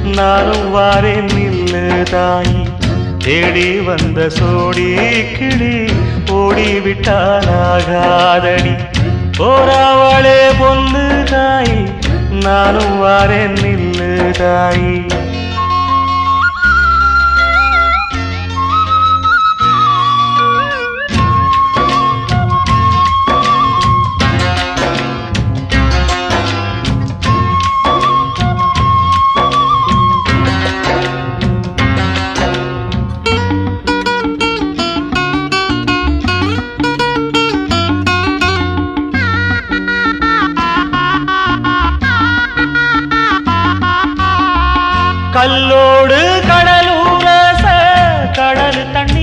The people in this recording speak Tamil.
நானும் வாரேன் நில்லு தாயி. தேடி வந்த சோடி கிளி ஓடிவிட்டானாகாதடி. போராவளே பொண்ணு தாயி, நானும் வாரேன் நில்லு தாயி. கல்லோடு கடலூரச கடல் தண்ணி